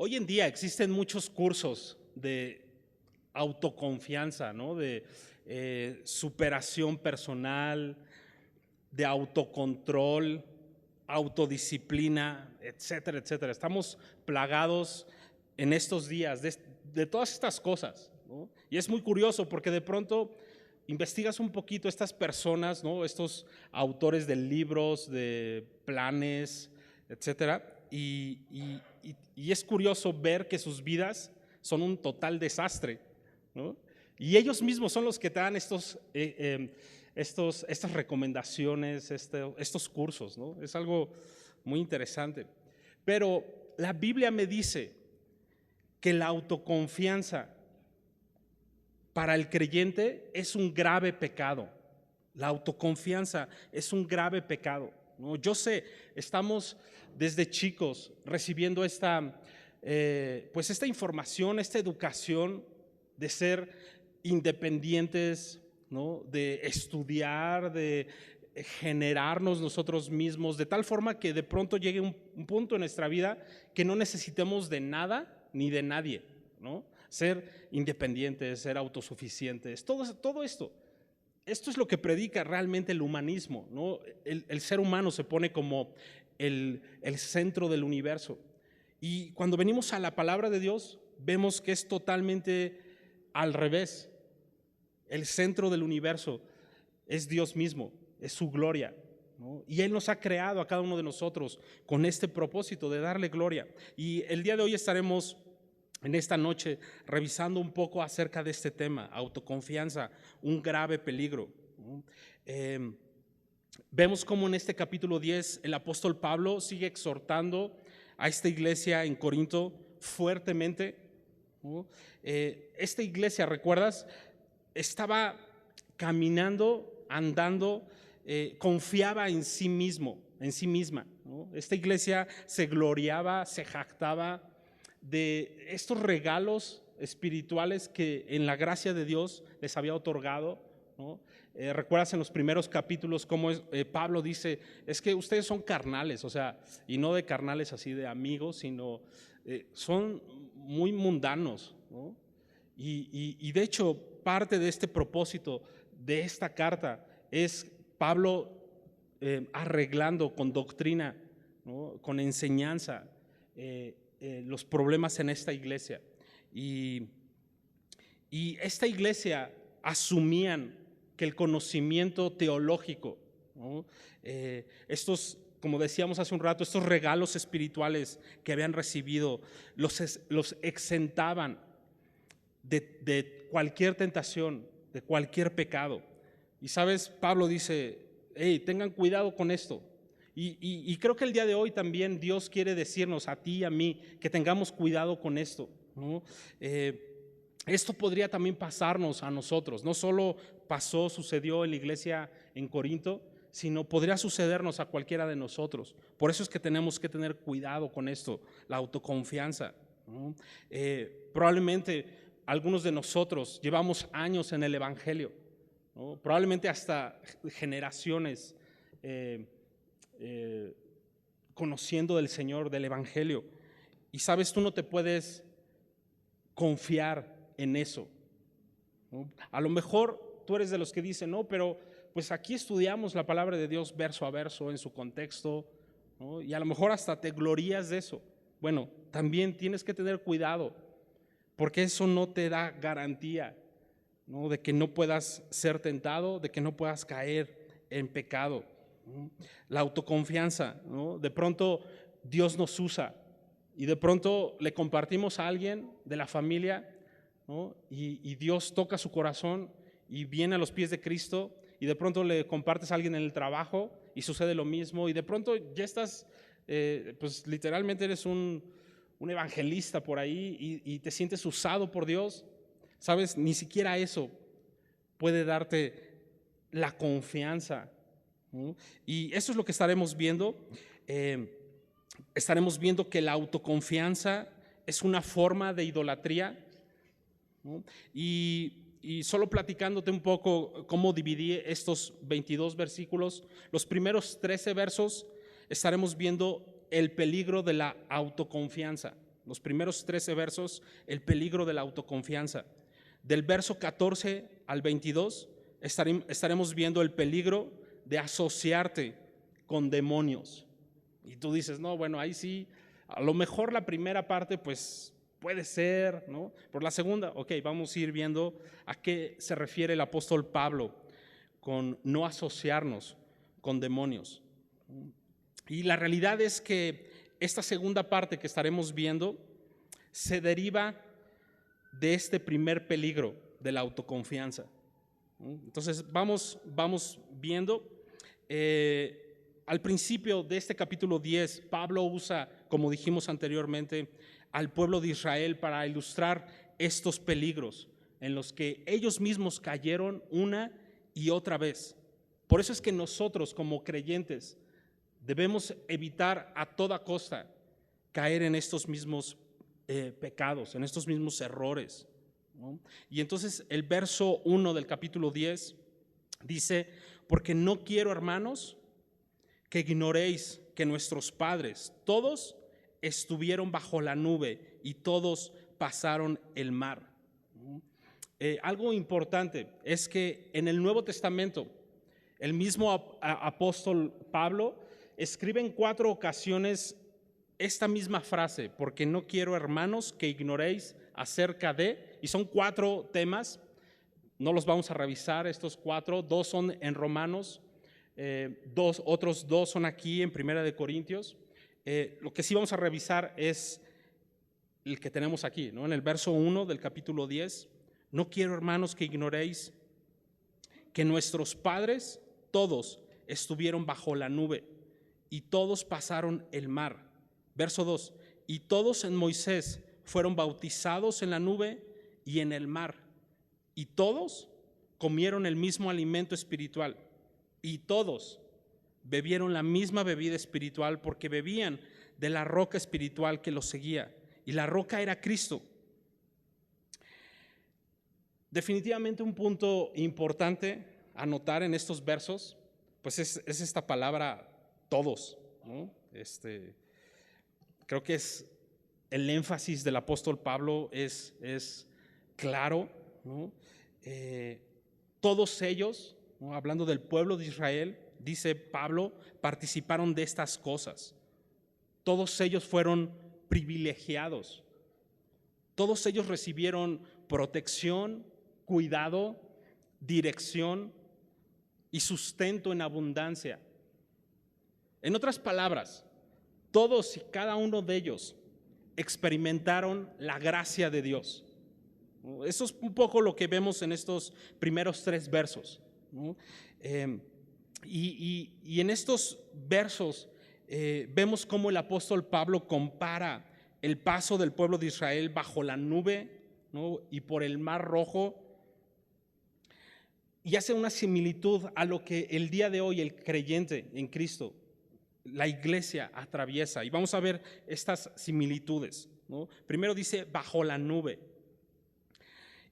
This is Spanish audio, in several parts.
Hoy en día existen muchos cursos de autoconfianza, ¿no? De superación personal, de autocontrol, autodisciplina, etcétera, etcétera. Estamos plagados en estos días de todas estas cosas, ¿no? Y es muy curioso porque de pronto investigas un poquito estas personas, ¿no? Estos autores de libros, de planes, etcétera, y es curioso ver que sus vidas son un total desastre, ¿no? Y ellos mismos son los que te dan estas recomendaciones, estos cursos, ¿no? Es algo muy interesante. Pero la Biblia me dice que la autoconfianza para el creyente es un grave pecado. La autoconfianza es un grave pecado, ¿no? Yo sé, estamos desde chicos recibiendo esta información, esta educación de ser independientes, ¿no? De estudiar, de generarnos nosotros mismos, de tal forma que de pronto llegue un punto en nuestra vida que no necesitemos de nada ni de nadie, ¿no? Ser independientes, ser autosuficientes, todo esto. Esto es lo que predica realmente el humanismo, ¿no? El ser humano se pone como el centro del universo. Y cuando venimos a la palabra de Dios, vemos que es totalmente al revés. El centro del universo es Dios mismo, es su gloria, ¿no? Y Él nos ha creado a cada uno de nosotros con este propósito de darle gloria. Y el día de hoy estaremos en esta noche revisando un poco acerca de este tema, autoconfianza, un grave peligro, ¿no? Vemos cómo en este capítulo 10 el apóstol Pablo sigue exhortando a esta iglesia en Corinto fuertemente, ¿no? Esta iglesia, ¿recuerdas? Estaba caminando, andando, confiaba en sí mismo, en sí misma, ¿no? Esta iglesia se gloriaba, se jactaba de estos regalos espirituales que en la gracia de Dios les había otorgado, ¿no? Recuerdas en los primeros capítulos cómo Pablo dice, es que ustedes son carnales, o sea, y no de carnales así de amigos, sino son muy mundanos, ¿no? Y de hecho parte de este propósito de esta carta es Pablo arreglando con doctrina, ¿no? Con enseñanza los problemas en esta iglesia. Y esta iglesia asumían que el conocimiento teológico, ¿no? Como decíamos hace un rato, estos regalos espirituales que habían recibido los exentaban de cualquier tentación, de cualquier pecado. Y sabes, Pablo dice, hey, tengan cuidado con esto. Y creo que el día de hoy también Dios quiere decirnos a ti y a mí que tengamos cuidado con esto, ¿no? Esto podría también pasarnos a nosotros. No solo sucedió en la iglesia en Corinto, sino podría sucedernos a cualquiera de nosotros. Por eso es que tenemos que tener cuidado con esto, la autoconfianza, ¿no? Probablemente algunos de nosotros llevamos años en el evangelio, ¿no? Probablemente hasta generaciones conociendo del Señor, del evangelio. Y sabes, tú no te puedes confiar en eso, ¿no? A lo mejor tú eres de los que dicen, no, pero pues aquí estudiamos la palabra de Dios verso a verso en su contexto, ¿no? Y a lo mejor hasta te glorías de eso. Bueno, también tienes que tener cuidado, porque eso no te da garantía, ¿no? De que no puedas ser tentado, de que no puedas caer en pecado, ¿no? La autoconfianza, ¿no? De pronto Dios nos usa y de pronto le compartimos a alguien de la familia, ¿no? Y Dios toca su corazón y viene a los pies de Cristo, y de pronto le compartes a alguien en el trabajo y sucede lo mismo, y de pronto ya estás, pues literalmente eres un evangelista por ahí y te sientes usado por Dios. Sabes, ni siquiera eso puede darte la confianza, ¿no? Y eso es lo que estaremos viendo. Estaremos viendo que la autoconfianza es una forma de idolatría, ¿no? Y solo platicándote un poco cómo dividí estos 22 versículos, los primeros 13 versos estaremos viendo el peligro de la autoconfianza, los primeros 13 versos, el peligro de la autoconfianza. Del verso 14 al 22 estaremos viendo el peligro de asociarte con demonios. Y tú dices, no, bueno, ahí sí, a lo mejor la primera parte pues puede ser, ¿no? Por la segunda, ok, vamos a ir viendo a qué se refiere el apóstol Pablo con no asociarnos con demonios. Y la realidad es que esta segunda parte que estaremos viendo se deriva de este primer peligro de la autoconfianza. Entonces vamos viendo. Al principio de este capítulo 10, Pablo usa, como dijimos anteriormente, al pueblo de Israel para ilustrar estos peligros en los que ellos mismos cayeron una y otra vez. Por eso es que nosotros como creyentes debemos evitar a toda costa caer en estos mismos pecados, en estos mismos errores, ¿no? Y entonces el verso 1 del capítulo 10 dice, porque no quiero, hermanos, que ignoréis que nuestros padres, todos estuvieron bajo la nube y todos pasaron el mar. Algo importante es que en el Nuevo Testamento, el mismo apóstol Pablo escribe en 4 ocasiones esta misma frase, porque no quiero, hermanos, que ignoréis acerca de, y son 4 temas, no los vamos a revisar estos 4, 2 son en Romanos, otros 2 son aquí en Primera de Corintios. Lo que sí vamos a revisar es el que tenemos aquí, ¿no? En el verso 1 del capítulo 10, no quiero, hermanos, que ignoréis que nuestros padres todos estuvieron bajo la nube y todos pasaron el mar. Verso 2, y todos en Moisés fueron bautizados en la nube y en el mar, y todos comieron el mismo alimento espiritual, y todos bebieron la misma bebida espiritual, porque bebían de la roca espiritual que los seguía, y la roca era Cristo. Definitivamente un punto importante a notar en estos versos, pues es esta palabra todos, ¿no? Creo que es el énfasis del apóstol Pablo es claro, ¿no? Todos ellos, ¿no? Hablando del pueblo de Israel, dice Pablo, participaron de estas cosas. Todos ellos fueron privilegiados. Todos ellos recibieron protección, cuidado, dirección y sustento en abundancia. En otras palabras, todos y cada uno de ellos experimentaron la gracia de Dios. Eso es un poco lo que vemos en estos primeros 3 versos, ¿no? Y en estos versos vemos cómo el apóstol Pablo compara el paso del pueblo de Israel bajo la nube, ¿no? Y por el mar Rojo, y hace una similitud a lo que el día de hoy el creyente en Cristo, la iglesia, atraviesa. Y vamos a ver estas similitudes, ¿no? Primero dice bajo la nube.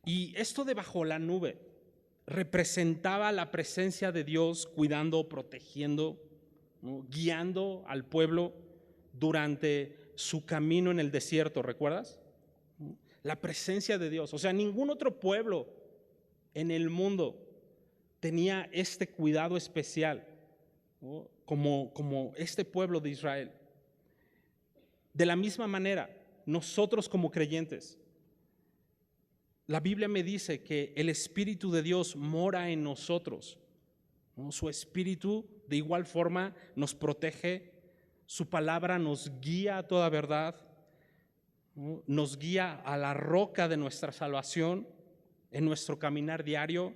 Y esto de bajo la nube representaba la presencia de Dios cuidando, protegiendo, ¿no? Guiando al pueblo durante su camino en el desierto, ¿recuerdas? La presencia de Dios. O sea, ningún otro pueblo en el mundo tenía este cuidado especial, ¿no? como este pueblo de Israel. De la misma manera, nosotros como creyentes, la Biblia me dice que el Espíritu de Dios mora en nosotros, ¿no? Su Espíritu de igual forma nos protege, su palabra nos guía a toda verdad, ¿no? Nos guía a la roca de nuestra salvación en nuestro caminar diario,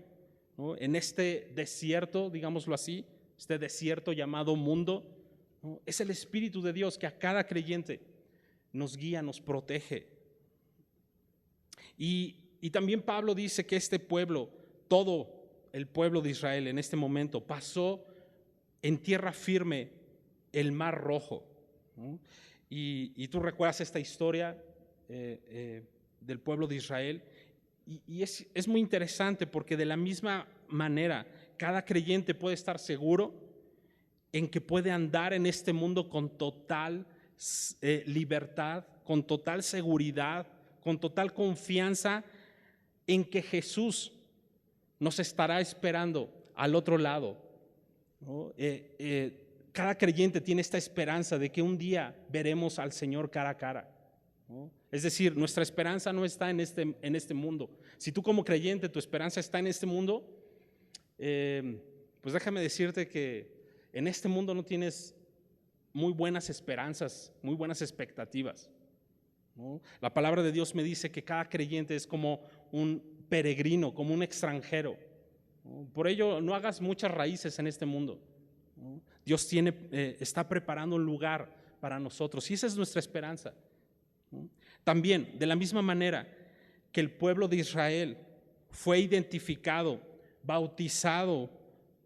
¿no? En este desierto, digámoslo así, este desierto llamado mundo, ¿no? Es el Espíritu de Dios que a cada creyente nos guía, nos protege. Y también Pablo dice que este pueblo, todo el pueblo de Israel en este momento, pasó en tierra firme el mar Rojo, ¿no? Y tú recuerdas esta historia del pueblo de Israel, y es muy interesante porque de la misma manera cada creyente puede estar seguro en que puede andar en este mundo con total libertad, con total seguridad, con total confianza en que Jesús nos estará esperando al otro lado, ¿no? Cada creyente tiene esta esperanza de que un día veremos al Señor cara a cara, ¿no? Es decir, nuestra esperanza no está en este mundo. Si tú como creyente tu esperanza está en este mundo, pues déjame decirte que en este mundo no tienes muy buenas esperanzas, muy buenas expectativas, ¿no? La palabra de Dios me dice que cada creyente es como un peregrino, como un extranjero, ¿no? Por ello, no hagas muchas raíces en este mundo, ¿no? Dios está preparando un lugar para nosotros y esa es nuestra esperanza, ¿no? También, de la misma manera que el pueblo de Israel fue identificado, bautizado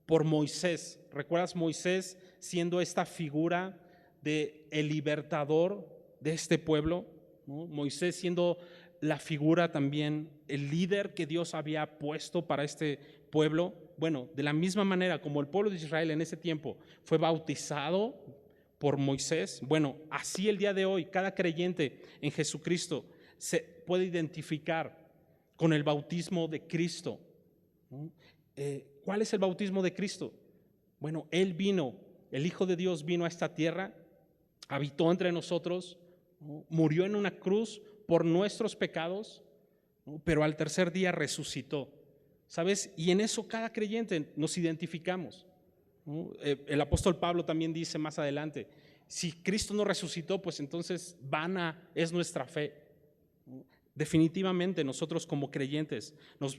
por Moisés. ¿Recuerdas Moisés siendo esta figura de el libertador de este pueblo, ¿no? Moisés siendo la figura también, el líder que Dios había puesto para este pueblo. Bueno, de la misma manera como el pueblo de Israel en ese tiempo fue bautizado por Moisés, bueno, así el día de hoy cada creyente en Jesucristo se puede identificar con el bautismo de Cristo, ¿no? ¿Cuál es el bautismo de Cristo? Bueno, Él vino, el Hijo de Dios vino a esta tierra, habitó entre nosotros, ¿no? Murió en una cruz por nuestros pecados, ¿no? Pero al tercer día resucitó, ¿sabes? Y en eso cada creyente nos identificamos, ¿no? El apóstol Pablo también dice más adelante, si Cristo no resucitó, pues entonces vana es nuestra fe, ¿no? Definitivamente nosotros como creyentes nos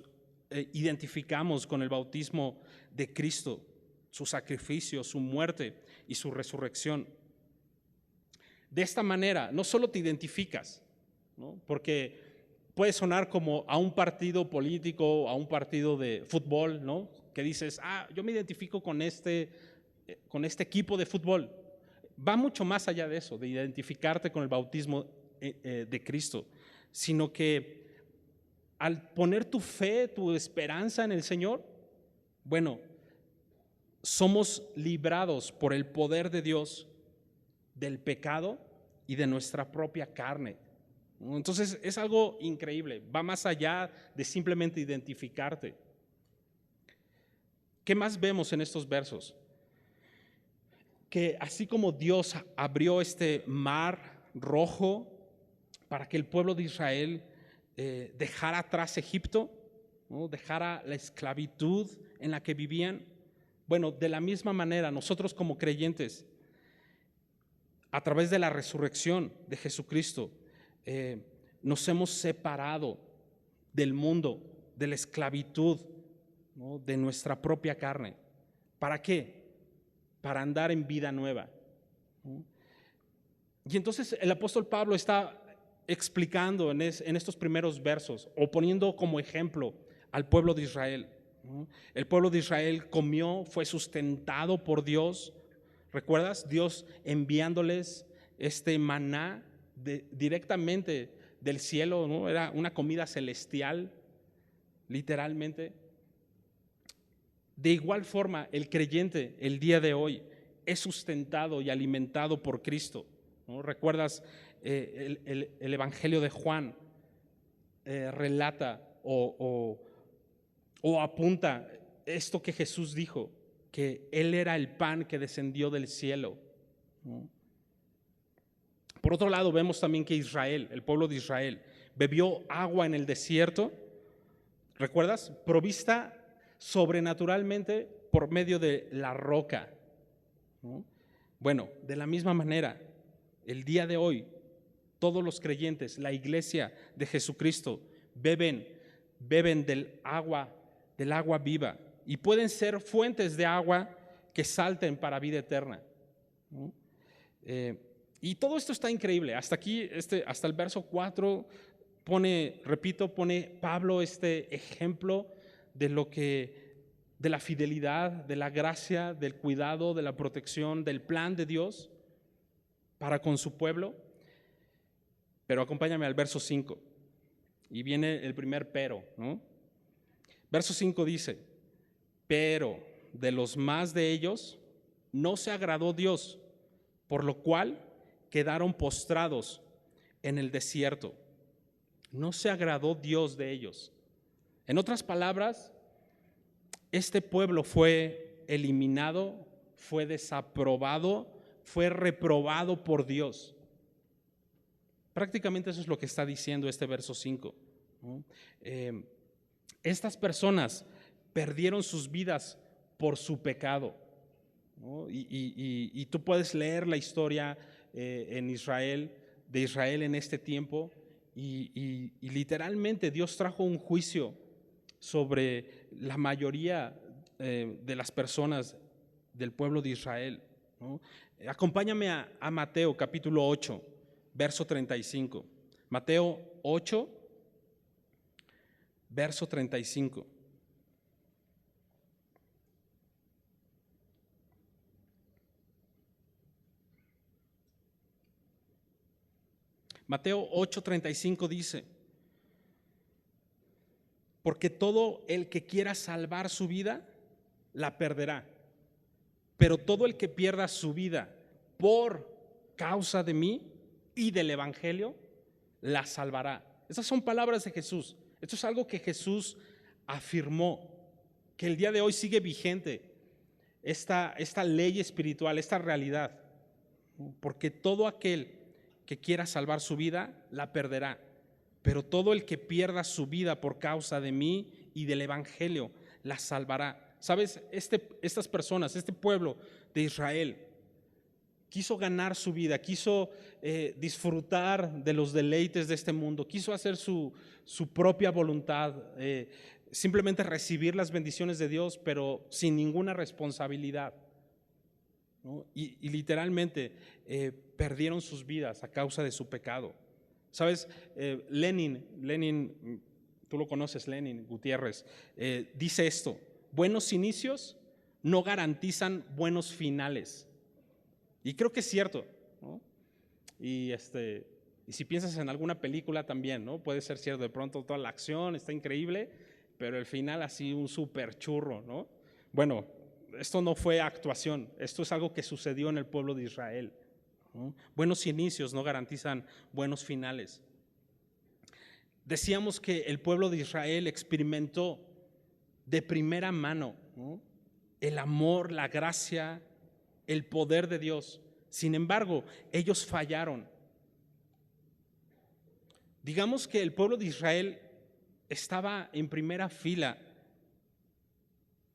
identificamos con el bautismo de Cristo, su sacrificio, su muerte y su resurrección. De esta manera no solo te identificas, ¿no? Porque puede sonar como a un partido político, a un partido de fútbol, ¿no? Que dices, yo me identifico con este equipo de fútbol. Va mucho más allá de eso, de identificarte con el bautismo de Cristo, sino que al poner tu fe, tu esperanza en el Señor, bueno, somos librados por el poder de Dios del pecado y de nuestra propia carne. Entonces es algo increíble, va más allá de simplemente identificarte. ¿Qué más vemos en estos versos? Que así como Dios abrió este mar rojo para que el pueblo de Israel dejara atrás Egipto, ¿no? Dejara la esclavitud en la que vivían, bueno, de la misma manera nosotros como creyentes, a través de la resurrección de Jesucristo, nos hemos separado del mundo, de la esclavitud, ¿no? De nuestra propia carne. ¿Para qué? Para andar en vida nueva, ¿no? Y entonces el apóstol Pablo está explicando en estos primeros versos, o poniendo como ejemplo al pueblo de Israel, ¿no? El pueblo de Israel comió, fue sustentado por Dios. ¿Recuerdas? Dios enviándoles este maná directamente del cielo, ¿no? Era una comida celestial, literalmente. De igual forma, el creyente el día de hoy es sustentado y alimentado por Cristo, ¿no? ¿Recuerdas? El Evangelio de Juan relata o apunta esto que Jesús dijo, que Él era el pan que descendió del cielo, ¿no? Por otro lado, vemos también que Israel, el pueblo de Israel, bebió agua en el desierto, ¿recuerdas? Provista sobrenaturalmente por medio de la roca, ¿no? Bueno, de la misma manera, el día de hoy, todos los creyentes, la iglesia de Jesucristo, beben del agua viva y pueden ser fuentes de agua que salten para vida eterna, ¿no? Y todo esto está increíble. Hasta aquí, hasta el verso 4 pone Pablo este ejemplo de la fidelidad, de la gracia, del cuidado, de la protección, del plan de Dios para con su pueblo. Pero acompáñame al verso 5 y viene el primer pero, ¿no? Verso 5 dice, pero de los más de ellos no se agradó Dios, por lo cual quedaron postrados, en el desierto. No se agradó Dios de ellos. En otras palabras, este pueblo fue eliminado, fue desaprobado, fue reprobado por Dios. Prácticamente eso es lo que está diciendo este verso 5, ¿no? Estas personas perdieron sus vidas por su pecado, ¿no? Y tú puedes leer la historia de Israel en este tiempo, y literalmente Dios trajo un juicio sobre la mayoría de las personas del pueblo de Israel, ¿no? Acompáñame a Mateo capítulo 8, verso 35. Mateo 8, verso 35. Mateo 8:35 dice: porque todo el que quiera salvar su vida, la perderá. Pero todo el que pierda su vida por causa de mí y del Evangelio, la salvará. Esas son palabras de Jesús. Esto es algo que Jesús afirmó, que el día de hoy sigue vigente esta ley espiritual, esta realidad. Porque todo aquel que quiera salvar su vida, la perderá. Pero todo el que pierda su vida por causa de mí y del Evangelio, la salvará. ¿Sabes? Estas personas, este pueblo de Israel, quiso ganar su vida, quiso disfrutar de los deleites de este mundo, quiso hacer su propia voluntad, simplemente recibir las bendiciones de Dios, pero sin ninguna responsabilidad, ¿no? Y literalmente perdieron sus vidas a causa de su pecado. ¿Sabes? Lenin, tú lo conoces, Lenin Gutiérrez, dice esto: buenos inicios no garantizan buenos finales. Y creo que es cierto, ¿no? Y si piensas en alguna película también, ¿no? Puede ser cierto, de pronto toda la acción está increíble, pero el final así un súper churro, ¿no? Bueno, esto no fue actuación, esto es algo que sucedió en el pueblo de Israel, ¿no? Buenos inicios no garantizan buenos finales. Decíamos que el pueblo de Israel experimentó de primera mano, ¿no?, el amor, la gracia, el poder de Dios. Sin embargo, ellos fallaron. Digamos que el pueblo de Israel estaba en primera fila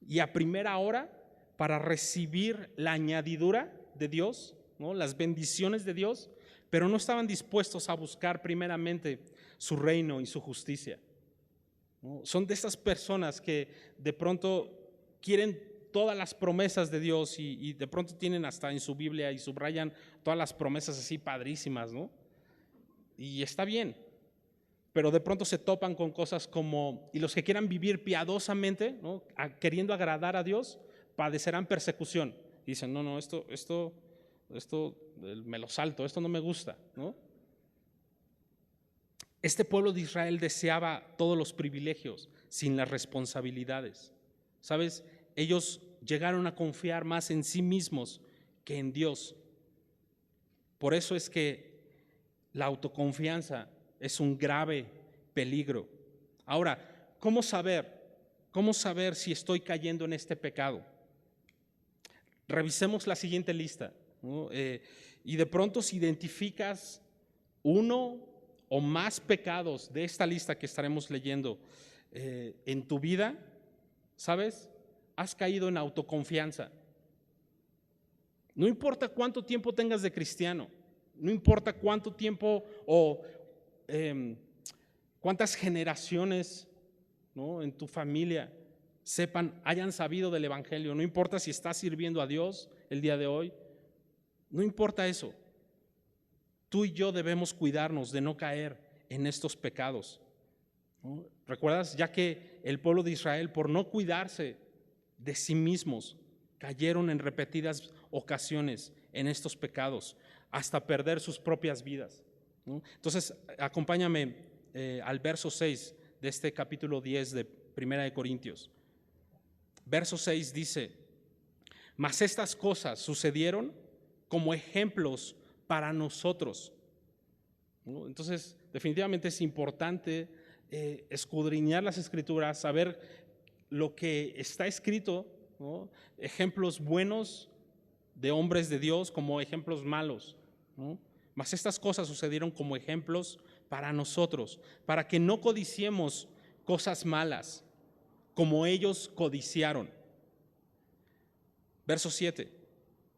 y a primera hora para recibir la añadidura de Dios, ¿no?, las bendiciones de Dios, pero no estaban dispuestos a buscar primeramente su reino y su justicia, ¿no? Son de estas personas que de pronto quieren todas las promesas de Dios y de pronto tienen hasta en su Biblia y subrayan todas las promesas así padrísimas, ¿no? Y está bien, pero de pronto se topan con cosas como: y los que quieran vivir piadosamente, ¿no?, queriendo agradar a Dios, padecerán persecución. Y dicen: no, esto me lo salto, esto no me gusta, ¿no? Este pueblo de Israel deseaba todos los privilegios sin las responsabilidades. ¿Sabes? Ellos llegaron a confiar más en sí mismos que en Dios. Por eso es que la autoconfianza es un grave peligro. Ahora, ¿cómo saber si estoy cayendo en este pecado? Revisemos la siguiente lista, ¿no? Y de pronto, si identificas uno o más pecados de esta lista que estaremos leyendo en tu vida, ¿sabes? Has caído en autoconfianza. No importa cuánto tiempo tengas de cristiano, no importa cuánto tiempo o cuántas generaciones, ¿no?, en tu familia hayan sabido del Evangelio, no importa si estás sirviendo a Dios el día de hoy, no importa eso. Tú y yo debemos cuidarnos de no caer en estos pecados, ¿no? ¿Recuerdas? Ya que el pueblo de Israel, por no cuidarse de sí mismos, cayeron en repetidas ocasiones en estos pecados, hasta perder sus propias vidas, ¿no? Entonces, acompáñame al verso 6 de este capítulo 10 de Primera de Corintios. Verso 6 dice: mas estas cosas sucedieron como ejemplos para nosotros, ¿no? Entonces, definitivamente es importante escudriñar las Escrituras, saber lo que está escrito, ¿no? Ejemplos buenos de hombres de Dios como ejemplos malos, ¿no? Mas estas cosas sucedieron como ejemplos para nosotros, para que no codiciemos cosas malas como ellos codiciaron. Verso 7,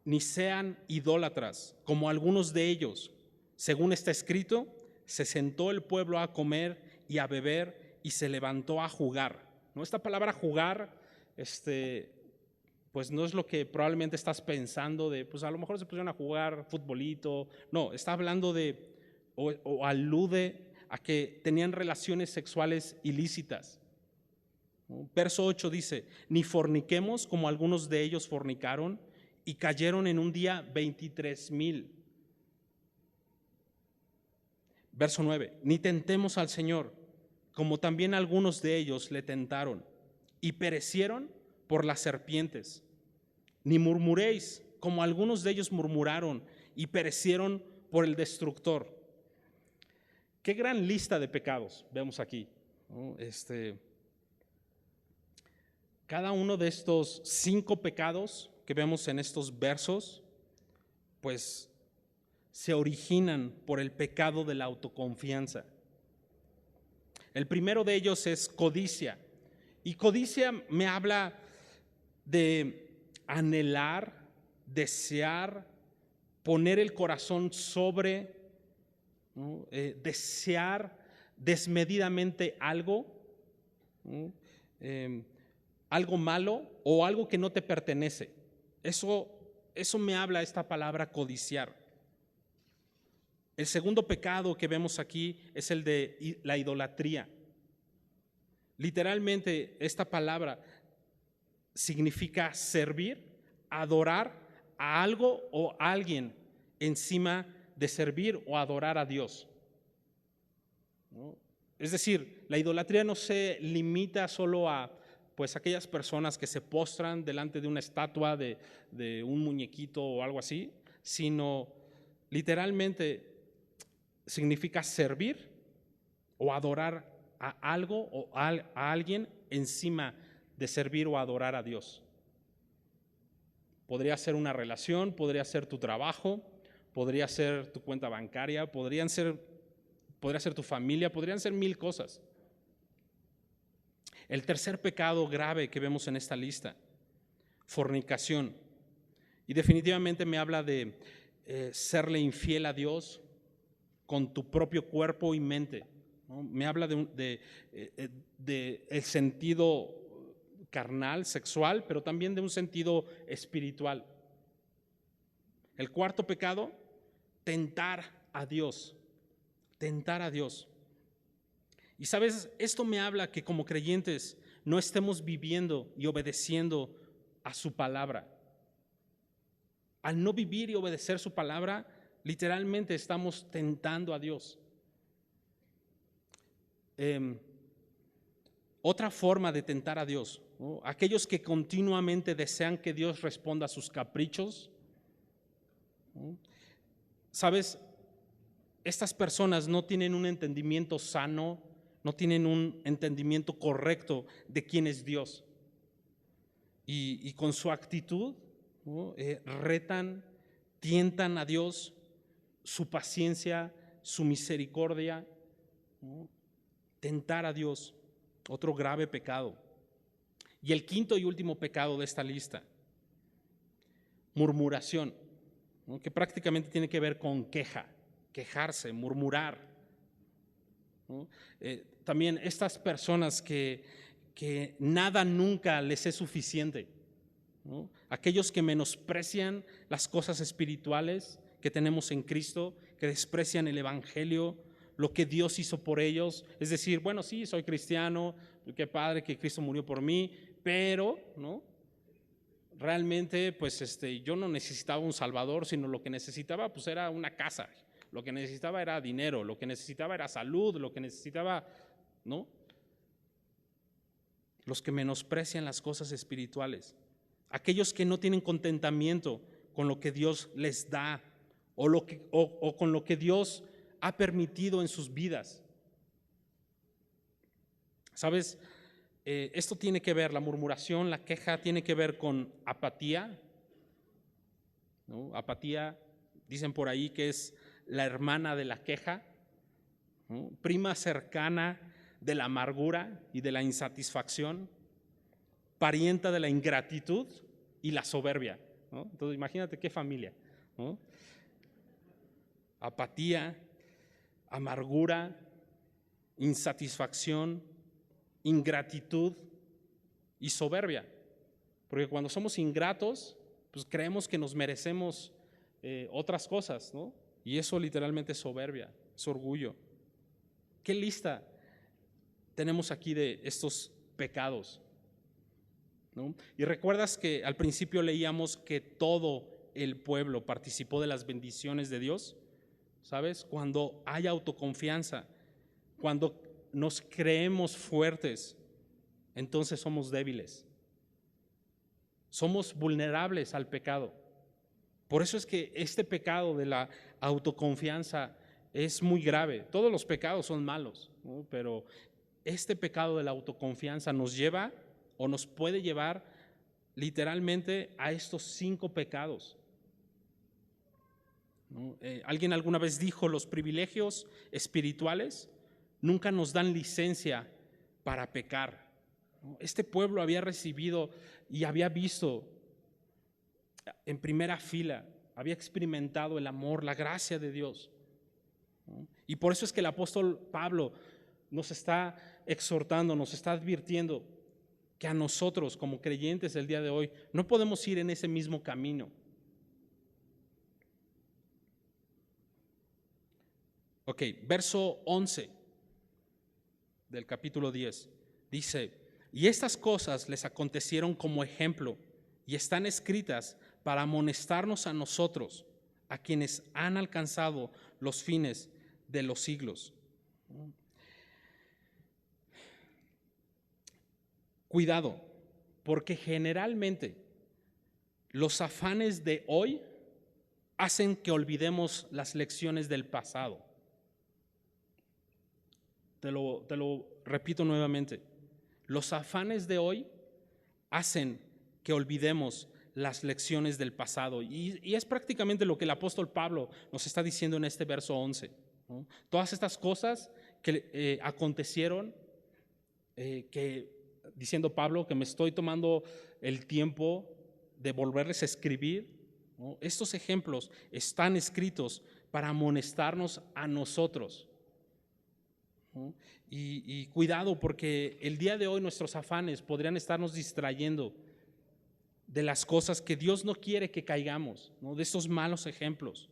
ni sean idólatras como algunos de ellos. Según está escrito, se sentó el pueblo a comer y a beber y se levantó a jugar. ¿No? Esta palabra jugar, pues no es lo que probablemente estás pensando de, pues a lo mejor se pusieron a jugar futbolito. No, está hablando de, o alude a que tenían relaciones sexuales ilícitas. ¿No? Verso 8 dice, ni forniquemos como algunos de ellos fornicaron y cayeron en un día 23,000. Verso 9, ni tentemos al Señor, como también algunos de ellos le tentaron y perecieron por las serpientes. Ni murmuréis, como algunos de ellos murmuraron y perecieron por el destructor. Qué gran lista de pecados vemos aquí, ¿no? Cada uno de estos 5 pecados que vemos en estos versos, pues se originan por el pecado de la autoconfianza. El primero de ellos es codicia. Y codicia me habla de anhelar, desear, poner el corazón sobre, ¿no? Desear desmedidamente algo, ¿no? Algo malo o algo que no te pertenece. Eso me habla esta palabra codiciar. El segundo pecado que vemos aquí es el de la idolatría. Literalmente esta palabra significa servir, adorar a algo o a alguien encima de servir o adorar a Dios, ¿no? Es decir, la idolatría no se limita solo a pues aquellas personas que se postran delante de una estatua de un muñequito o algo así, sino literalmente significa servir o adorar a algo o a alguien encima de servir o adorar a Dios. Podría ser una relación, podría ser tu trabajo, podría ser tu cuenta bancaria, podría ser tu familia, podrían ser 1000 cosas. El tercer pecado grave que vemos en esta lista, fornicación. Y definitivamente me habla de serle infiel a Dios con tu propio cuerpo y mente, ¿no? Me habla de el sentido carnal, sexual, pero también de un sentido espiritual. El cuarto pecado, tentar a Dios. Tentar a Dios. Y sabes, esto me habla que como creyentes no estemos viviendo y obedeciendo a su palabra. Al no vivir y obedecer su palabra, literalmente estamos tentando a Dios. Otra forma de tentar a Dios, ¿no? Aquellos que continuamente desean que Dios responda a sus caprichos, ¿no? Sabes, estas personas no tienen un entendimiento sano, no tienen un entendimiento correcto de quién es Dios. Y con su actitud, ¿no? Retan, tientan a Dios, su paciencia, su misericordia, ¿no? Tentar a Dios, otro grave pecado. Y el quinto y último pecado de esta lista, murmuración, ¿no? Que prácticamente tiene que ver con quejarse, murmurar, ¿no? También estas personas que nada nunca les es suficiente, ¿no? Aquellos que menosprecian las cosas espirituales que tenemos en Cristo, que desprecian el Evangelio, lo que Dios hizo por ellos. Es decir, bueno, sí, soy cristiano, qué padre que Cristo murió por mí, pero ¿no? Realmente pues yo no necesitaba un Salvador, sino lo que necesitaba pues era una casa, lo que necesitaba era dinero, lo que necesitaba era salud, lo que necesitaba, ¿no? Los que menosprecian las cosas espirituales, aquellos que no tienen contentamiento con lo que Dios les da o con lo que Dios ha permitido en sus vidas. ¿Sabes? Esto tiene que ver, la murmuración, la queja, tiene que ver con apatía, ¿no? Apatía, dicen por ahí que es la hermana de la queja, ¿no? Prima cercana de la amargura y de la insatisfacción, parienta de la ingratitud y la soberbia, ¿no? Entonces imagínate qué familia, ¿no? Apatía, amargura, insatisfacción, ingratitud y soberbia. Porque cuando somos ingratos, pues creemos que nos merecemos otras cosas, ¿no? Y eso literalmente es soberbia, es orgullo. ¿Qué lista tenemos aquí de estos pecados? ¿No? Y recuerdas que al principio leíamos que todo el pueblo participó de las bendiciones de Dios. ¿Sabes? Cuando hay autoconfianza, cuando nos creemos fuertes, entonces somos débiles. Somos vulnerables al pecado. Por eso es que este pecado de la autoconfianza es muy grave. Todos los pecados son malos, ¿no? Pero este pecado de la autoconfianza nos lleva o nos puede llevar literalmente a estos 5 pecados. ¿No? Alguien alguna vez dijo, los privilegios espirituales nunca nos dan licencia para pecar. ¿No? Este pueblo había recibido y había visto en primera fila, había experimentado el amor, la gracia de Dios. ¿No? Y por eso es que el apóstol Pablo nos está exhortando, nos está advirtiendo que a nosotros como creyentes del día de hoy no podemos ir en ese mismo camino. Ok, verso 11 del capítulo 10 dice: y estas cosas les acontecieron como ejemplo y están escritas para amonestarnos a nosotros, a quienes han alcanzado los fines de los siglos. Cuidado, porque generalmente los afanes de hoy hacen que olvidemos las lecciones del pasado. Te lo repito nuevamente. Los afanes de hoy hacen que olvidemos las lecciones del pasado. Y es prácticamente lo que el apóstol Pablo nos está diciendo en este verso 11. ¿No? Todas estas cosas que acontecieron, diciendo Pablo que me estoy tomando el tiempo de volverles a escribir, ¿no? Estos ejemplos están escritos para amonestarnos a nosotros. ¿No? Y cuidado, porque el día de hoy nuestros afanes podrían estarnos distrayendo de las cosas que Dios no quiere que caigamos, ¿no? De estos malos ejemplos.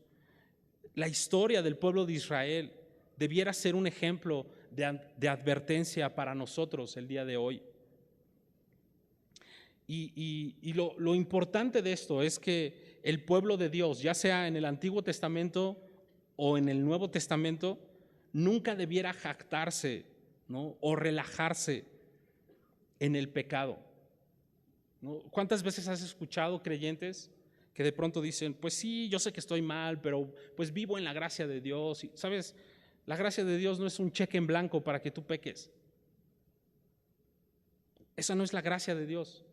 La historia del pueblo de Israel debiera ser un ejemplo de advertencia para nosotros el día de hoy. Y lo importante de esto es que el pueblo de Dios, ya sea en el Antiguo Testamento o en el Nuevo Testamento, nunca debiera jactarse, ¿no? O relajarse en el pecado, ¿no? ¿Cuántas veces has escuchado creyentes que de pronto dicen, pues sí, yo sé que estoy mal, pero pues vivo en la gracia de Dios? Y, ¿sabes? La gracia de Dios no es un cheque en blanco para que tú peques. Esa no es la gracia de Dios.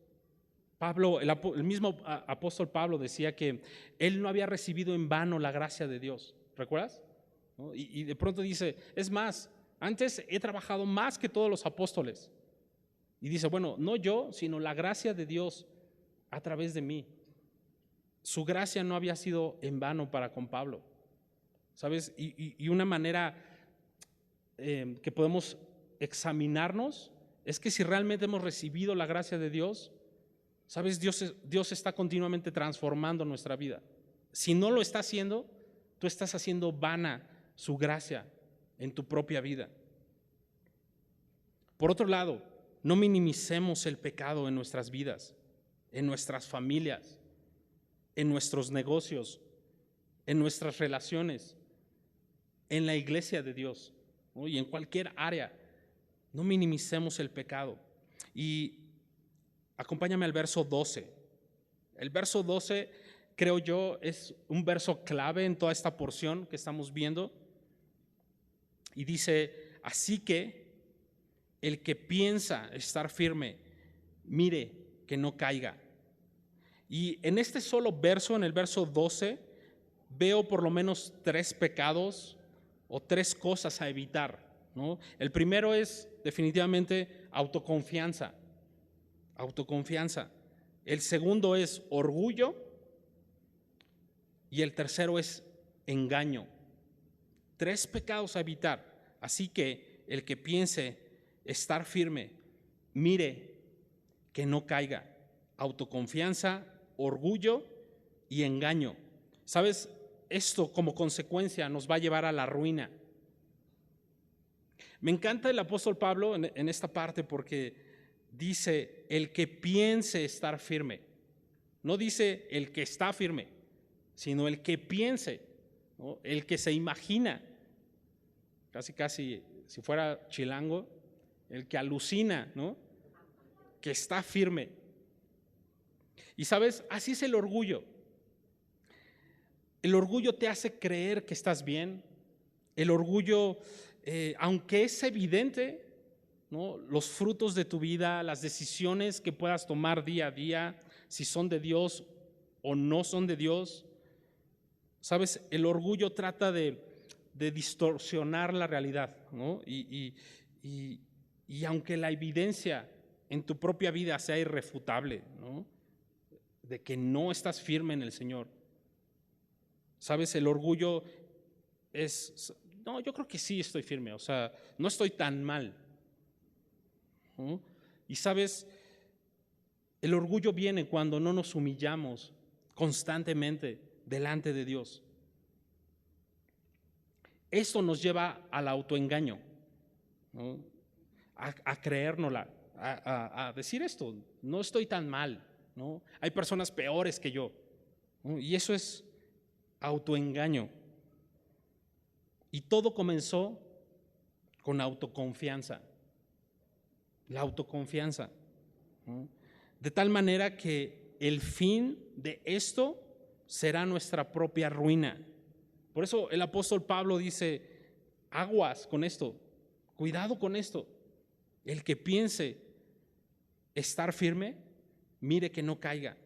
Pablo, el mismo apóstol Pablo decía que él no había recibido en vano la gracia de Dios. ¿Recuerdas? ¿No? Y de pronto dice, es más, antes he trabajado más que todos los apóstoles. Y dice, bueno, no yo, sino la gracia de Dios a través de mí. Su gracia no había sido en vano para con Pablo. ¿Sabes? Y una manera que podemos examinarnos es que si realmente hemos recibido la gracia de Dios, ¿sabes? Dios está continuamente transformando nuestra vida. Si no lo está haciendo, tú estás haciendo vana su gracia en tu propia vida. Por otro lado, no minimicemos el pecado en nuestras vidas, en nuestras familias, en nuestros negocios, en nuestras relaciones, en la iglesia de Dios, ¿no? Y en cualquier área. No minimicemos el pecado. Y acompáñame al verso 12. El verso 12, creo yo, es un verso clave en toda esta porción que estamos viendo. Y dice, así que el que piensa estar firme, mire que no caiga. Y en este solo verso, en el verso 12, veo por lo menos 3 pecados o 3 cosas a evitar, ¿no? El primero es definitivamente autoconfianza. El segundo es orgullo y el tercero es engaño. 3 pecados a evitar. Así que el que piense estar firme, mire que no caiga. Autoconfianza, orgullo y engaño. ¿Sabes? Esto como consecuencia nos va a llevar a la ruina. Me encanta el apóstol Pablo en esta parte porque dice el que piense estar firme. No dice el que está firme, sino el que piense, ¿no? El que se imagina, casi si fuera chilango, el que alucina, ¿no? Que está firme. Y sabes, así es el orgullo. El orgullo te hace creer que estás bien. El orgullo, aunque es evidente, ¿no? Los frutos de tu vida, las decisiones que puedas tomar día a día, si son de Dios o no son de Dios. Sabes, el orgullo trata de distorsionar la realidad, ¿no? Y aunque la evidencia en tu propia vida sea irrefutable, ¿no? De que no estás firme en el Señor. Sabes, el orgullo es, no, yo creo que sí estoy firme, o sea, no estoy tan mal, ¿no? Y sabes, el orgullo viene cuando no nos humillamos constantemente delante de Dios. Esto nos lleva al autoengaño, ¿no? A creérnosla, a decir esto, no estoy tan mal, ¿no? Hay personas peores que yo, ¿no? Y eso es autoengaño. Y todo comenzó con autoconfianza, la autoconfianza, ¿no? De tal manera que el fin de esto será nuestra propia ruina. Por eso el apóstol Pablo dice, aguas con esto, cuidado con esto. El que piense estar firme, mire que no caiga.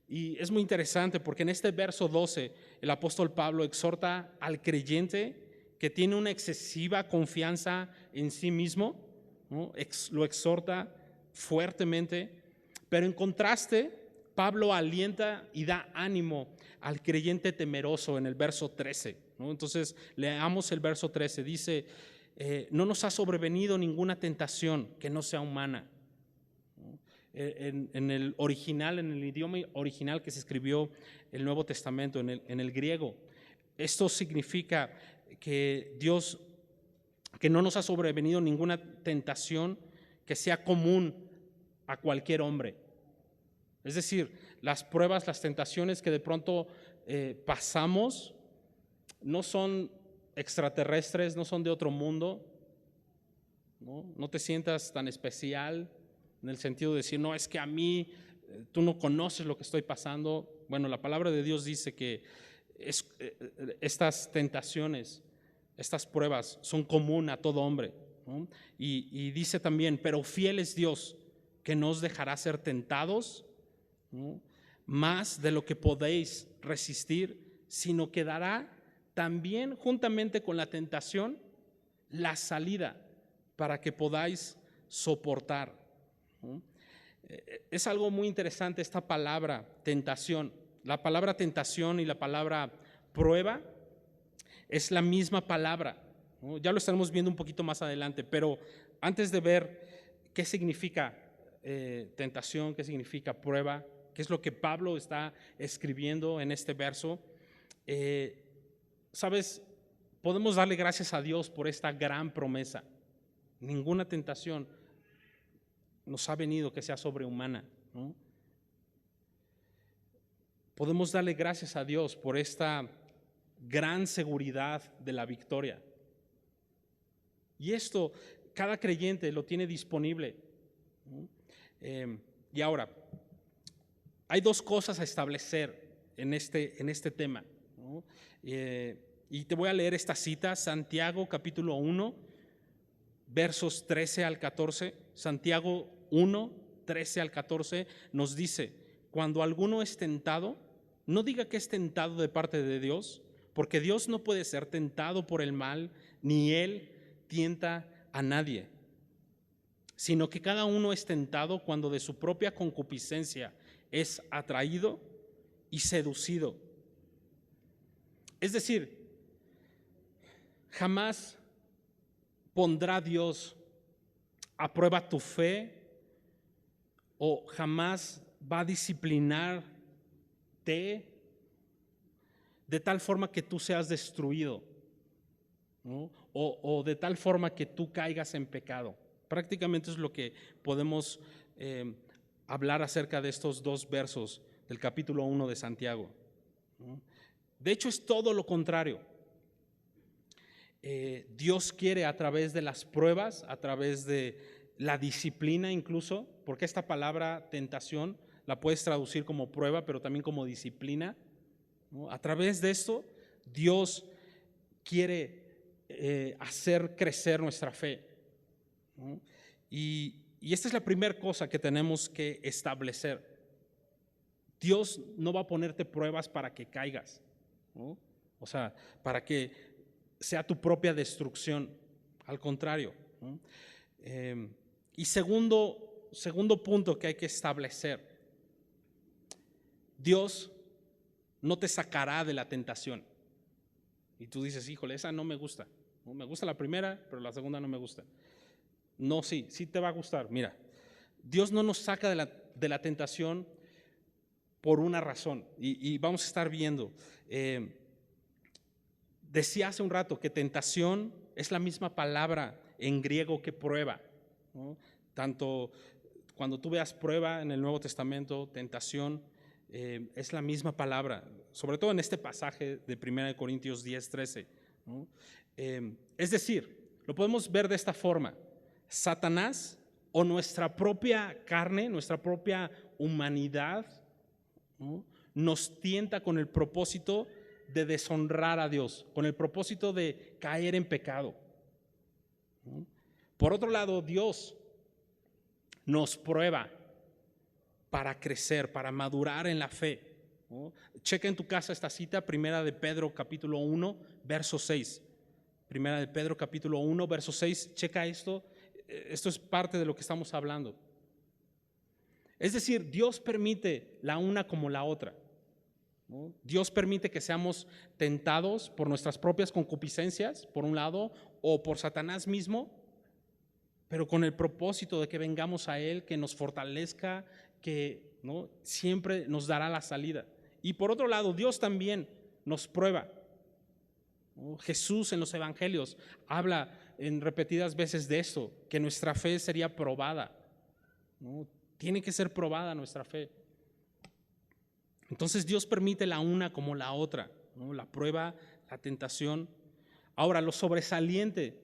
Y es muy interesante porque en este verso 12 el apóstol Pablo exhorta al creyente que tiene una excesiva confianza en sí mismo, ¿no? Lo exhorta fuertemente, pero en contraste Pablo alienta y da ánimo al creyente temeroso en el verso 13, ¿no? Entonces leamos el verso 13, dice, no nos ha sobrevenido ninguna tentación que no sea humana. En el original, en el idioma original que se escribió el Nuevo Testamento, en el griego, esto significa que Dios, que no nos ha sobrevenido ninguna tentación que sea común a cualquier hombre. Es decir, las pruebas, las tentaciones que de pronto pasamos no son extraterrestres, no son de otro mundo, ¿no? No te sientas tan especial en el sentido de decir, no, es que a mí tú no conoces lo que estoy pasando. Bueno, la palabra de Dios dice que estas tentaciones, estas pruebas son común a todo hombre, ¿no? Y dice también, pero fiel es Dios, que no os dejará ser tentados, ¿no? Más de lo que podéis resistir, sino que dará también juntamente con la tentación la salida para que podáis soportar, ¿no? Es algo muy interesante esta palabra tentación. La palabra tentación y la palabra prueba es la misma palabra, ¿no? Ya lo estaremos viendo un poquito más adelante, pero antes de ver qué significa tentación, qué significa prueba, qué es lo que Pablo está escribiendo en este verso, ¿sabes? Podemos darle gracias a Dios por esta gran promesa. Ninguna tentación nos ha venido que sea sobrehumana, ¿no? Podemos darle gracias a Dios por esta gran seguridad de la victoria. Y esto, cada creyente lo tiene disponible, ¿no? Y ahora, hay 2 cosas a establecer en este tema, ¿no? Y te voy a leer esta cita, Santiago capítulo 1, versos 13 al 14. Santiago 1, 13 al 14 nos dice: cuando alguno es tentado, no diga que es tentado de parte de Dios, porque Dios no puede ser tentado por el mal, ni Él tienta a nadie, sino que cada uno es tentado cuando de su propia concupiscencia es atraído y seducido. Es decir, jamás pondrá Dios a prueba tu fe, o jamás va a disciplinarte de tal forma que tú seas destruido, ¿no? O de tal forma que tú caigas en pecado. Prácticamente es lo que podemos hablar acerca de estos dos versos del capítulo 1 de Santiago, ¿no? De hecho, es todo lo contrario. Dios quiere, a través de las pruebas, a través de la disciplina incluso, porque esta palabra tentación la puedes traducir como prueba, pero también como disciplina, ¿no? A través de esto, Dios quiere hacer crecer nuestra fe, ¿no? Y esta es la primera cosa que tenemos que establecer. Dios no va a ponerte pruebas para que caigas, ¿no? O sea, para que sea tu propia destrucción. Al contrario, ¿no? Y segundo punto que hay que establecer: Dios no te sacará de la tentación. Y tú dices: híjole, esa no me gusta, ¿no? Me gusta la primera, pero la segunda no me gusta. No, sí te va a gustar. Mira, Dios no nos saca de la tentación por una razón, y vamos a estar viendo. Decía hace un rato que tentación es la misma palabra en griego que prueba, ¿no? Tanto cuando tú veas prueba en el Nuevo Testamento, tentación, es la misma palabra, sobre todo en este pasaje de 1 Corintios 10, 13, ¿no? Es decir, lo podemos ver de esta forma: Satanás, o nuestra propia carne, nuestra propia humanidad, ¿no?, nos tienta con el propósito de deshonrar a Dios, con el propósito de caer en pecado, ¿no? Por otro lado, Dios nos prueba para crecer, para madurar en la fe, ¿no? Checa en tu casa esta cita, Primera de Pedro capítulo 1, verso 6. Primera de Pedro capítulo 1, verso 6. Checa esto. Esto es parte de lo que estamos hablando. Es decir, Dios permite la una como la otra, ¿no? Dios permite que seamos tentados por nuestras propias concupiscencias, por un lado, o por Satanás mismo, pero con el propósito de que vengamos a Él, que nos fortalezca, que, ¿no?, siempre nos dará la salida. Y por otro lado, Dios también nos prueba, ¿no? Jesús en los evangelios habla en repetidas veces de esto, que nuestra fe sería probada, ¿no? Tiene que ser probada nuestra fe. Entonces Dios permite la una como la otra, ¿no?, la prueba, la tentación. Ahora, lo sobresaliente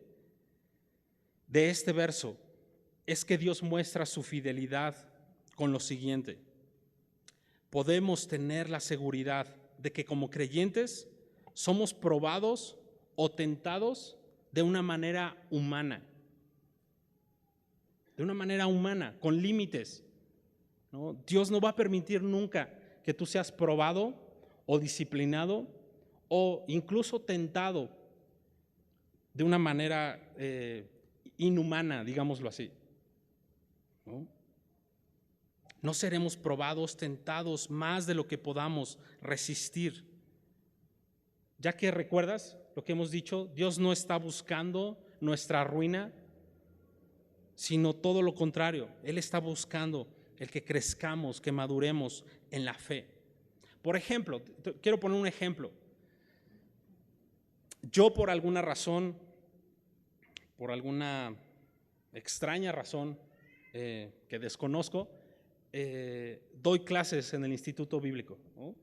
de este verso es que Dios muestra su fidelidad con lo siguiente: podemos tener la seguridad de que como creyentes somos probados o tentados de una manera humana, con límites, ¿no? Dios no va a permitir nunca que tú seas probado o disciplinado o incluso tentado de una manera inhumana, digámoslo así, ¿no? No seremos probados, tentados más de lo que podamos resistir. Ya que recuerdas lo que hemos dicho, Dios no está buscando nuestra ruina, sino todo lo contrario. Él está buscando el que crezcamos, que maduremos en la fe. Por ejemplo, quiero poner un ejemplo. Yo por alguna razón, por alguna extraña razón que desconozco, doy clases en el Instituto Bíblico, ¿no?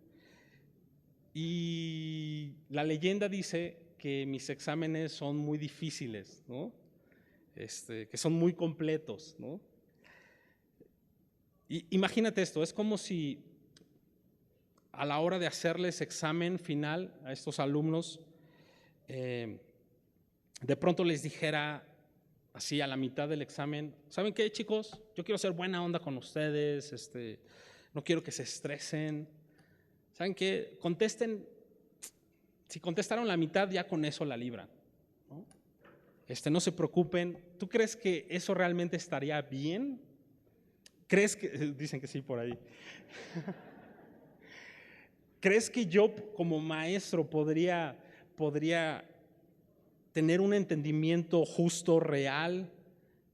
Y la leyenda dice que mis exámenes son muy difíciles, ¿no? Que son muy completos, ¿no? Y imagínate esto, es como si a la hora de hacerles examen final a estos alumnos, de pronto les dijera así a la mitad del examen, ¿saben qué, chicos? Yo quiero ser buena onda con ustedes, no quiero que se estresen. ¿Saben qué? Contesten, si contestaron la mitad, ya con eso la libran, ¿no? No se preocupen. ¿Tú crees que eso realmente estaría bien? ¿Crees que, dicen que sí por ahí, ¿crees que yo como maestro podría tener un entendimiento justo, real,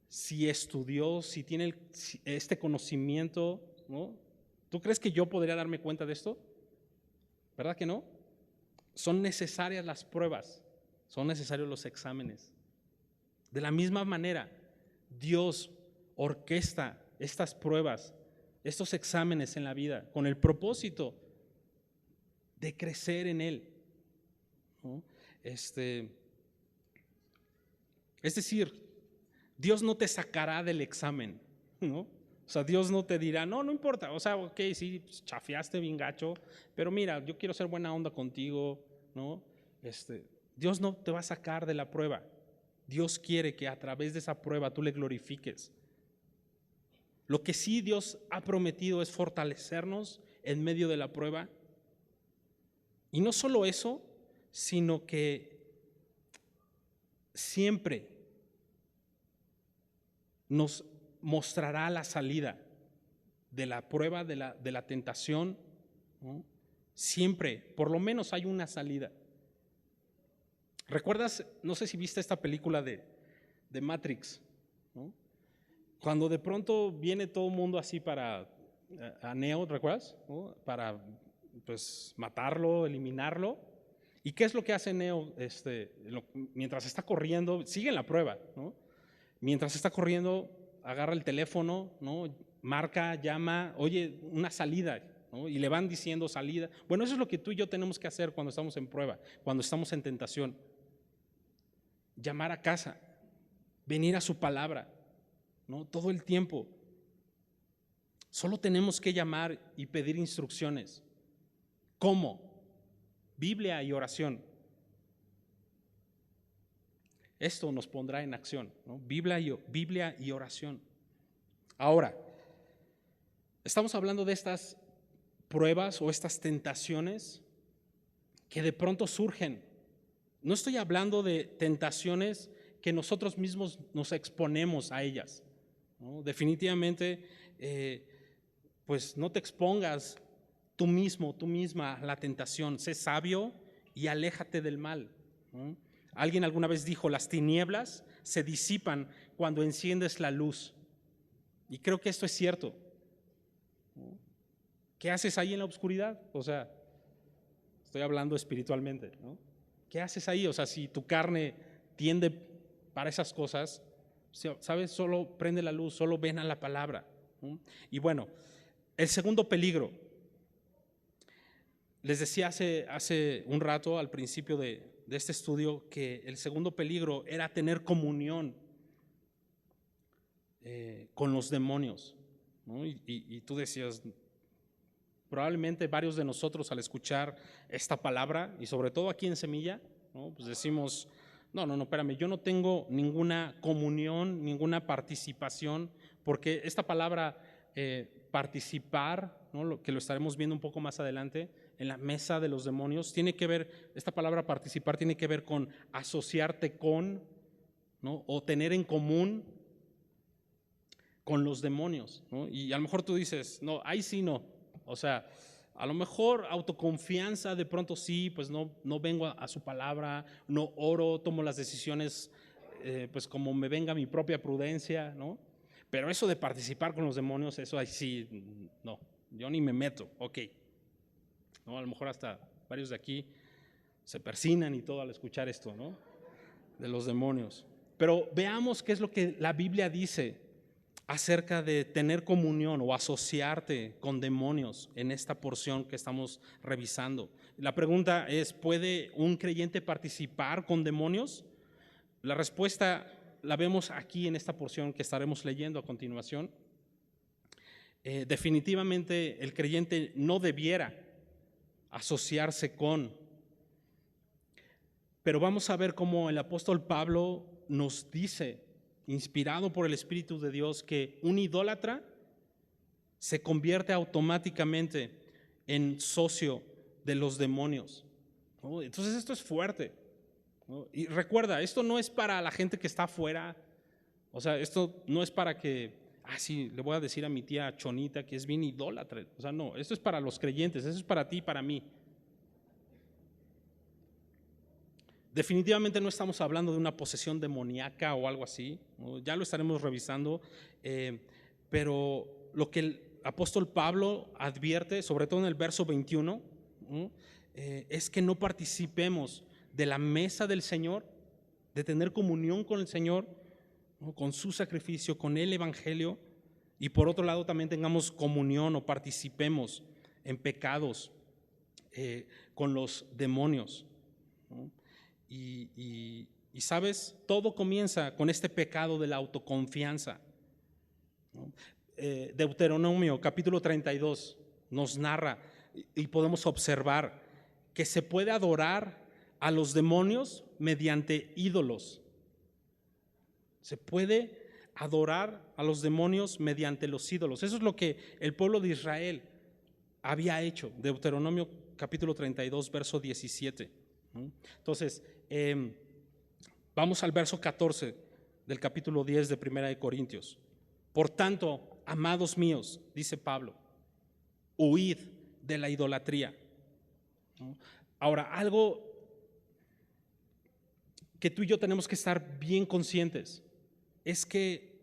si estudió, si tiene este conocimiento, ¿no? ¿Tú crees que yo podría darme cuenta de esto? ¿Verdad que no? Son necesarias las pruebas, son necesarios los exámenes. De la misma manera, Dios orquesta estas pruebas, estos exámenes en la vida, con el propósito de crecer en Él, ¿no? Es decir, Dios no te sacará del examen, ¿no? O sea, Dios no te dirá, no importa, o sea, ok, sí, pues, chafiaste bien gacho, pero mira, yo quiero ser buena onda contigo, ¿no? Dios no te va a sacar de la prueba. Dios quiere que a través de esa prueba tú le glorifiques. Lo que sí Dios ha prometido es fortalecernos en medio de la prueba. Y no solo eso, sino que siempre nos mostrará la salida de la prueba, de la tentación, ¿no? Siempre, por lo menos hay una salida. ¿Recuerdas? No sé si viste esta película de Matrix, ¿no? Cuando de pronto viene todo el mundo así para a Neo, ¿recuerdas? ¿No? Para pues matarlo, eliminarlo. ¿Y qué es lo que hace Neo? Mientras está corriendo, sigue en la prueba, ¿no? Mientras está corriendo, agarra el teléfono, ¿no? Marca, llama, oye, una salida, ¿no? Y le van diciendo salida. Bueno, eso es lo que tú y yo tenemos que hacer cuando estamos en prueba, cuando estamos en tentación. Llamar a casa, venir a su palabra, ¿no? Todo el tiempo. Solo tenemos que llamar y pedir instrucciones. ¿Cómo? Biblia y oración. Esto nos pondrá en acción, ¿no? Biblia y oración. Ahora, estamos hablando de estas pruebas o estas tentaciones que de pronto surgen. No estoy hablando de tentaciones que nosotros mismos nos exponemos a ellas, ¿no? Definitivamente, pues no te expongas tú mismo, tú misma a la tentación. Sé sabio y aléjate del mal, ¿no? Alguien alguna vez dijo, las tinieblas se disipan cuando enciendes la luz. Y creo que esto es cierto, ¿no? ¿Qué haces ahí en la oscuridad? O sea, estoy hablando espiritualmente, ¿no? ¿Qué haces ahí? O sea, si tu carne tiende para esas cosas, ¿sabes? Solo prende la luz, solo ven a la palabra, ¿no? Y bueno, el segundo peligro. Les decía hace un rato al principio de este estudio que el segundo peligro era tener comunión con los demonios, ¿no? Y tú decías, probablemente varios de nosotros al escuchar esta palabra, y sobre todo aquí en Semilla, ¿no? Pues decimos, no, espérame, yo no tengo ninguna comunión, ninguna participación, porque esta palabra participar, ¿no? Que lo estaremos viendo un poco más adelante, en la mesa de los demonios, tiene que ver, esta palabra participar tiene que ver con asociarte con, ¿no? O tener en común con los demonios, ¿no? Y a lo mejor tú dices, no, ahí sí no. O sea, a lo mejor autoconfianza, de pronto sí, pues no vengo a su palabra, no oro, tomo las decisiones pues como me venga mi propia prudencia, ¿no? Pero eso de participar con los demonios, eso ahí sí, no, yo ni me meto, ok. ¿No? A lo mejor hasta varios de aquí se persignan y todo al escuchar esto, ¿no? De los demonios. Pero veamos qué es lo que la Biblia dice acerca de tener comunión o asociarte con demonios en esta porción que estamos revisando. La pregunta es, ¿puede un creyente participar con demonios? La respuesta la vemos aquí en esta porción que estaremos leyendo a continuación. Definitivamente el creyente no debiera asociarse con, Pero vamos a ver cómo el apóstol Pablo nos dice, inspirado por el Espíritu de Dios, que un idólatra se convierte automáticamente en socio de los demonios, ¿no? Entonces esto es fuerte, ¿no? Y recuerda, esto no es para la gente que está afuera. O sea, esto no es para que, sí, le voy a decir a mi tía Chonita que es bien idólatra. O sea, no, esto es para los creyentes, eso es para ti y para mí. Definitivamente no estamos hablando de una posesión demoníaca o algo así, ¿no? Ya lo estaremos revisando, pero lo que el apóstol Pablo advierte, sobre todo en el verso 21, ¿no? Es que no participemos de la mesa del Señor, de tener comunión con el Señor, ¿no? Con su sacrificio, con el evangelio, y por otro lado también tengamos comunión o participemos en pecados con los demonios, ¿no? Y sabes, todo comienza con este pecado de la autoconfianza, ¿no? Deuteronomio capítulo 32 nos narra y podemos observar que se puede adorar a los demonios mediante ídolos. Se puede adorar a los demonios mediante los ídolos. Eso es lo que el pueblo de Israel había hecho. Deuteronomio capítulo 32, verso 17. Entonces, vamos al verso 14 del capítulo 10 de Primera de Corintios. Por tanto, amados míos, dice Pablo, huid de la idolatría. Ahora, algo que tú y yo tenemos que estar bien conscientes es que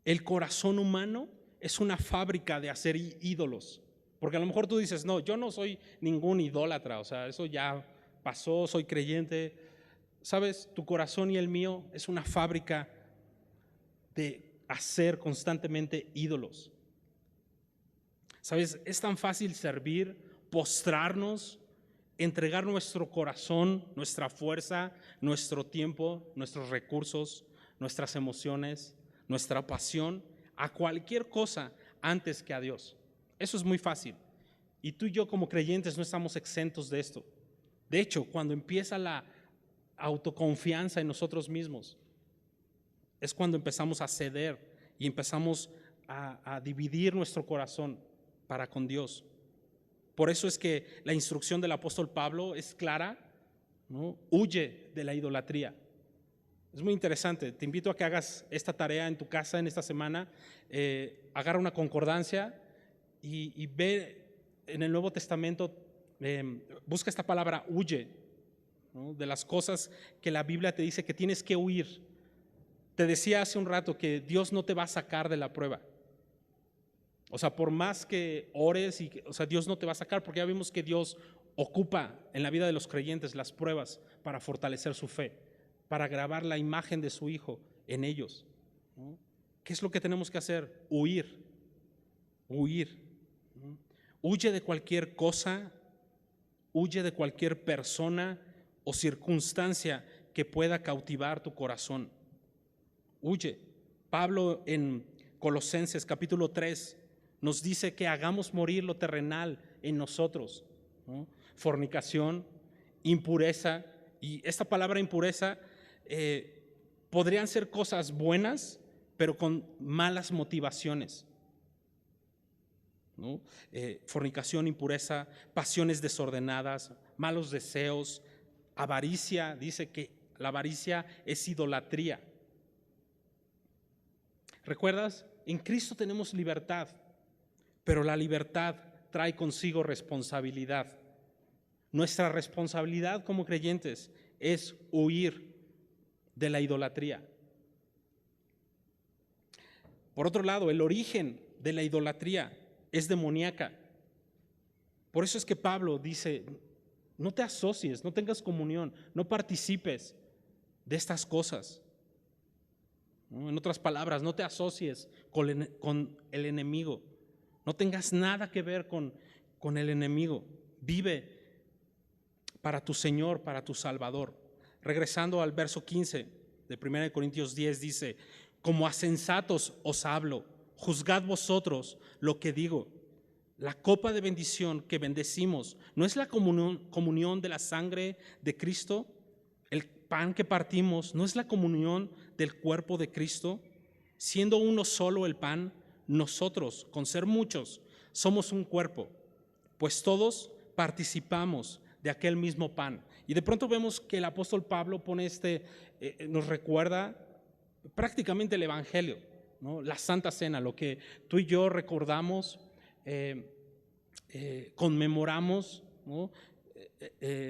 el corazón humano es una fábrica de hacer ídolos. Porque a lo mejor tú dices, no, yo no soy ningún idólatra, o sea, eso ya pasó, soy creyente. Sabes, tu corazón y el mío es una fábrica de hacer constantemente ídolos. Sabes, es tan fácil servir, postrarnos, entregar nuestro corazón, nuestra fuerza, nuestro tiempo, nuestros recursos, nuestras emociones, nuestra pasión a cualquier cosa antes que a Dios. Eso es muy fácil. Y tú y yo como creyentes no estamos exentos de esto. De hecho, cuando empieza la autoconfianza en nosotros mismos, es cuando empezamos a ceder y empezamos a dividir nuestro corazón para con Dios. Por eso es que la instrucción del apóstol Pablo es clara, ¿no? Huye de la idolatría. Es muy interesante. Te invito a que hagas esta tarea en tu casa en esta semana. Agarra una concordancia y ve en el Nuevo Testamento, busca esta palabra huye, ¿no? De las cosas que la Biblia te dice que tienes que huir. Te decía hace un rato que Dios no te va a sacar de la prueba. O sea, por más que ores, Dios no te va a sacar, porque ya vimos que Dios ocupa en la vida de los creyentes las pruebas para fortalecer su fe, para grabar la imagen de su Hijo en ellos, ¿no? ¿Qué es lo que tenemos que hacer? Huir, ¿no? Huye de cualquier cosa, huye de cualquier persona o circunstancia que pueda cautivar tu corazón. Huye. Pablo en Colosenses capítulo 3 nos dice que hagamos morir lo terrenal en nosotros, ¿no? Fornicación, impureza, y esta palabra impureza podrían ser cosas buenas, pero con malas motivaciones, ¿no? Fornicación, impureza, pasiones desordenadas, malos deseos, avaricia. Dice que la avaricia es idolatría. ¿Recuerdas? En Cristo tenemos libertad, pero la libertad trae consigo responsabilidad. Nuestra responsabilidad como creyentes es huir de la idolatría. Por otro lado, el origen de la idolatría es demoníaca. Por eso es que Pablo dice, no te asocies, no tengas comunión, no participes de estas cosas. En otras palabras, no te asocies con el enemigo, no tengas nada que ver con el enemigo. Vive para tu Señor, para tu Salvador. Regresando al verso 15 de 1 Corintios 10, dice, como a sensatos os hablo, juzgad vosotros lo que digo. La copa de bendición que bendecimos, ¿no es la comunión de la sangre de Cristo? El pan que partimos, ¿no es la comunión del cuerpo de Cristo? Siendo uno solo el pan, nosotros, con ser muchos, somos un cuerpo, pues todos participamos de aquel mismo pan. Y de pronto vemos que el apóstol Pablo pone nos recuerda prácticamente el Evangelio, ¿no? La Santa Cena, lo que tú y yo recordamos, conmemoramos, ¿no?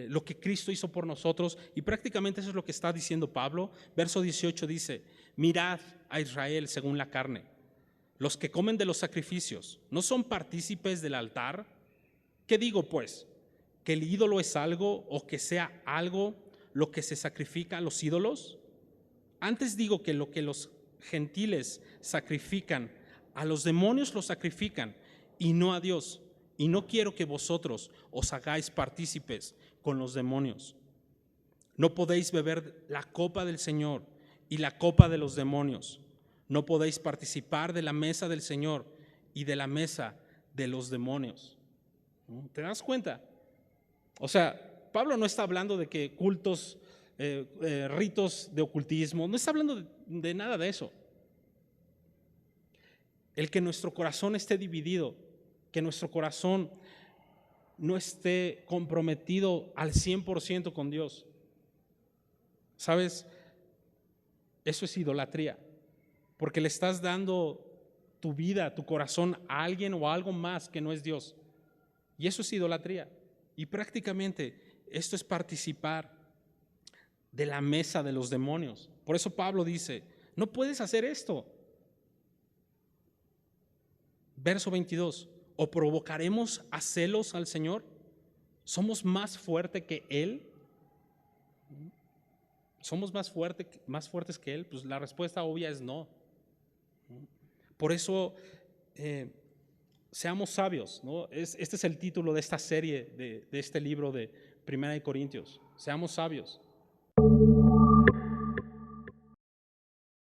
Lo que Cristo hizo por nosotros, y prácticamente eso es lo que está diciendo Pablo. Verso 18 dice: mirad a Israel según la carne. Los que comen de los sacrificios, ¿no son partícipes del altar? ¿Qué digo pues? ¿Que el ídolo es algo, o que sea algo lo que se sacrifica a los ídolos? Antes digo que lo que los gentiles sacrifican, a los demonios lo sacrifican, y no a Dios. Y no quiero que vosotros os hagáis partícipes con los demonios. No podéis beber la copa del Señor y la copa de los demonios. No podéis participar de la mesa del Señor y de la mesa de los demonios. ¿Te das cuenta? O sea, Pablo no está hablando de que cultos, ritos de ocultismo, no está hablando de nada de eso. El que nuestro corazón esté dividido, que nuestro corazón no esté comprometido al 100% con Dios. ¿Sabes? Eso es idolatría, porque le estás dando tu vida, tu corazón a alguien o a algo más que no es Dios. Y eso es idolatría. Y prácticamente esto es participar de la mesa de los demonios. Por eso Pablo dice: no puedes hacer esto. Verso 22: ¿o provocaremos a celos al Señor? ¿Somos más fuertes que Él? ¿Somos más fuertes que Él? Pues la respuesta obvia es no. Por eso seamos sabios, ¿no? Este es el título de esta serie, de este libro de Primera de Corintios. Seamos sabios.